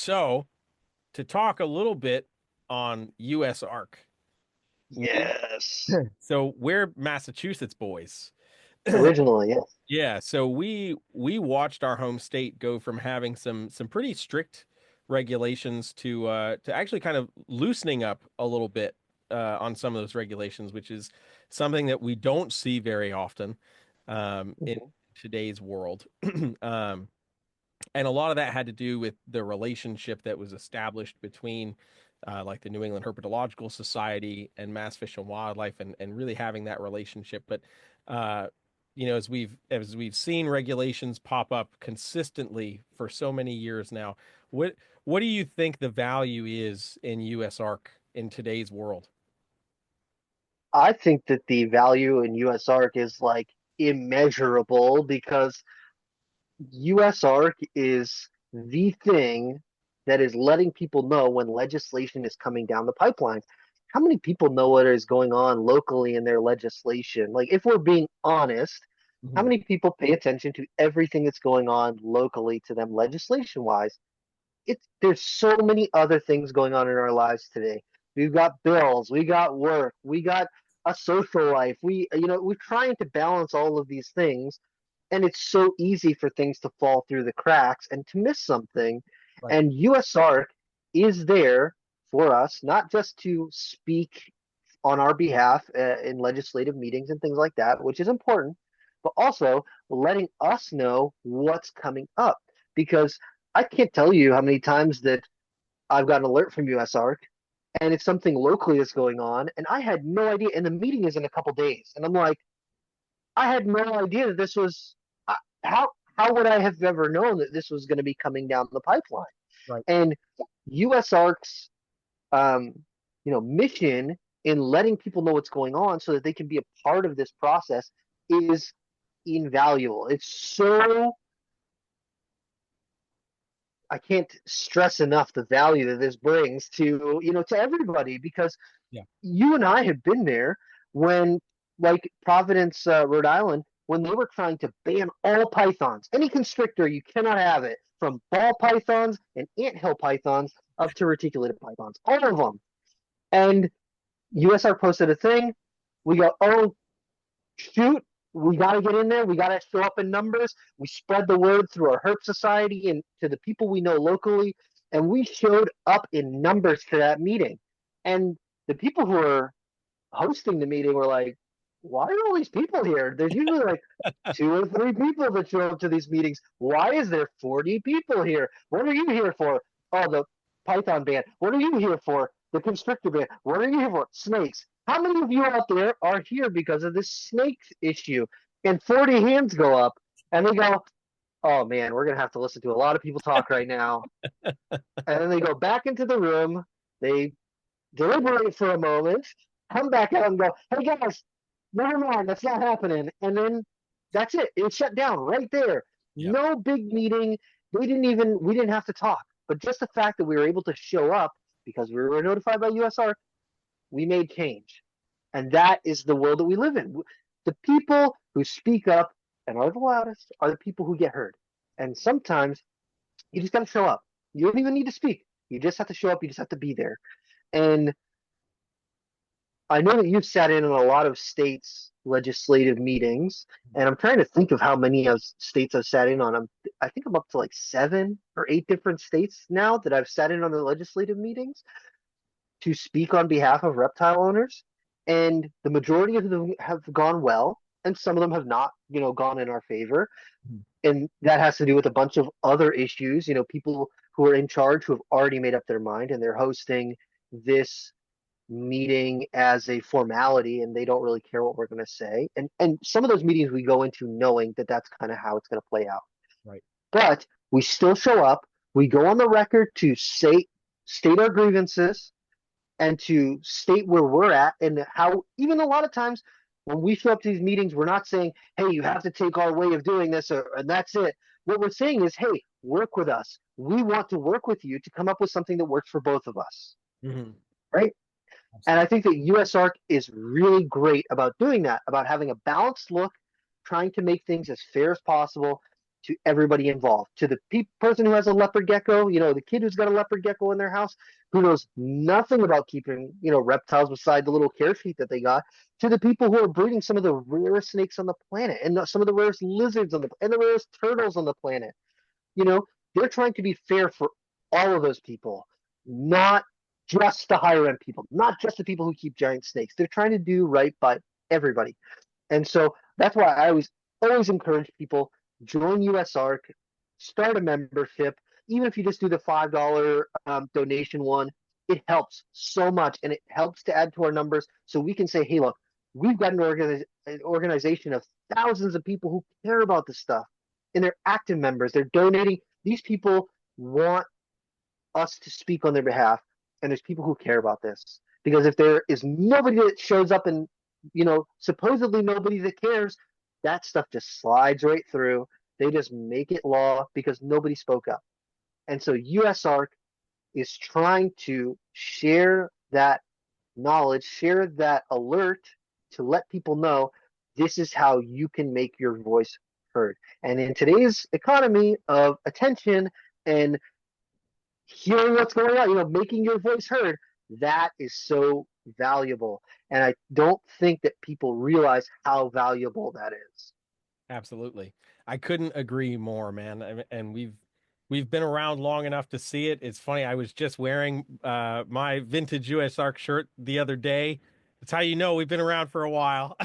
So, to talk a little bit on USARK, we Yes. we're Massachusetts boys. Originally, yes. Yeah, so we watched our home state go from having some pretty strict regulations to actually kind of loosening up a little bit on some of those regulations, which is something that we don't see very often in Mhm. today's world. Um, and a lot of that had to do with the relationship that was established between like the New England Herpetological Society and Mass Fish and Wildlife, and really having that relationship. But uh, as we've seen regulations pop up consistently for so many years now, what what do you think the value is in USARK in today's world? I think that the value in USARK is like immeasurable because USARK is the thing that is letting people know when legislation is coming down the pipeline. How many people know what is going on locally in their legislation? Like, if we're being honest, how Mhm. many people pay attention to everything that's going on locally to them legislation wise? There's so many other things going on in our lives today. We've got bills, we got work, we got a social life. We're trying to balance all of these things, and it's so easy for things to fall through the cracks and to miss something. Right. And USARK is there for us, not just to speak on our behalf in legislative meetings and things like that, which is important, but also letting us know what's coming up. Because I can't tell you how many times that I've got an alert from USARK and it's something locally that's going on, and I had no idea. And the meeting is in a couple days, and I'm like, I had no idea that this was uh, how how would I have ever known that this was going to be coming down the pipeline? Right. And USARK's um, mission in letting people know what's going on so that they can be a part of this process is invaluable. It's so I can't stress enough the value that this brings to everybody because Yeah. you and I have been there when, like Providence, Rhode Island, when they were trying to ban all pythons, any constrictor, you cannot have it, from ball pythons and anthill pythons up to reticulated pythons, all of them. And USR posted a thing. We go, oh, shoot, we got to get in there. We got to show up in numbers. We spread the word through our herp society and to the people we know locally. And we showed up in numbers to that meeting. And the people who were hosting the meeting were like, why are all these people here? There's usually like two or three people that show up to these meetings. Why is there 40 people here? What are you here for? Oh, the Python band. What are you here for? The constrictor band. What are you here for? Snakes. How many of you out there are here because of this snake issue? And 40 hands go up and they go, oh man, we're going to have to listen to a lot of people talk right now. And then they go back into the room. They deliberate for a moment, come back out and go, hey guys, never mind, that's not happening. And then that's it. It shut down right there. Yeah. No big meeting. We didn't have to talk. But just the fact that we were able to show up because we were notified by USR, we made change. And that is the world that we live in. The people who speak up and are the loudest are the people who get heard. And sometimes you just got to show up. You don't even need to speak. You just have to show up. You just have to be there. And I know that you've sat in on a lot of states' legislative meetings, and I'm trying to think of how many of states I've sat in on. I think I'm up to like 7 or 8 different states now that I've sat in on the legislative meetings to speak on behalf of reptile owners, and the majority of them have gone well, and some of them have not, gone in our favor. Mhm. And that has to do with a bunch of other issues. People who are in charge who have already made up their mind, and they're hosting this meeting as a formality and they don't really care what we're going to say. And some of those meetings we go into knowing that that's kind of how it's going to play out. Right. But we still show up. We go on the record to state our grievances and to state where we're at and how even a lot of times when we show up to these meetings, we're not saying, hey, you have to take our way of doing this and that's it. What we're saying is, hey, work with us. We want to work with you to come up with something that works for both of us. Hmm. Right. And I Absolutely. think that USARK is really great about doing that, about having a balanced look, trying to make things as fair as possible, to everybody involved, to the person who has a leopard gecko, the kid who's got a leopard gecko in their house, who knows nothing about keeping, reptiles beside the little care sheet that they got, to the people who are breeding some of the rarest snakes on the planet and some of the rarest lizards and the rarest turtles on the planet. You know, they're trying to be fair for all of those people, not just the higher end people, not just the people who keep giant snakes. They're trying to do right by everybody. And so that's why I always encourage people join USARK, start a membership, even if you just do the $5 donation one. It helps so much, and it helps to add to our numbers, so we can say, hey, look, we've got an organization of thousands of people who care about this stuff, and they're active members. They're donating. These people want us to speak on their behalf, and there's people who care about this. Because if there is nobody that shows up and, supposedly nobody that cares, that stuff just slides right through. They just make it law because nobody spoke up. And so USARK is trying to share that knowledge, share that alert to let people know this is how you can make your voice heard. And in today's economy of attention and hearing what's going on, making your voice heard, that is so valuable. And I don't think that people realize how valuable that is. Absolutely. I couldn't agree more, man. And we've been around long enough to see it. It's funny. I was just wearing my vintage USARK shirt the other day. That's how you know we've been around for a while.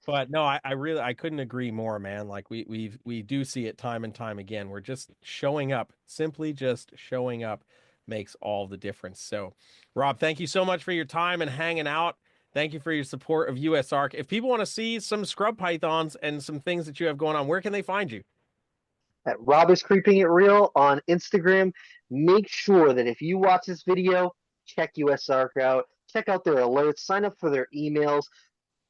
But no, I really I couldn't agree more, man. Like we do see it time and time again. We're just showing up. Simply just showing up makes all the difference. So, Rob, thank you so much for your time and hanging out. Thank you for your support of USARK. If people want to see some scrub pythons and some things that you have going on, where can they find you? At Rob is Creeping It Real on Instagram. Make sure that if you watch this video, check USARK out, check out their alerts, sign up for their emails,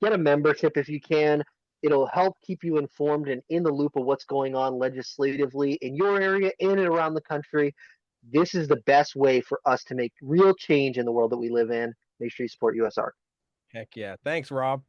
get a membership if you can. It'll help keep you informed and in the loop of what's going on legislatively in your area and around the country. This is the best way for us to make real change in the world that we live in. Make sure you support USARK. Heck yeah. Thanks, Rob.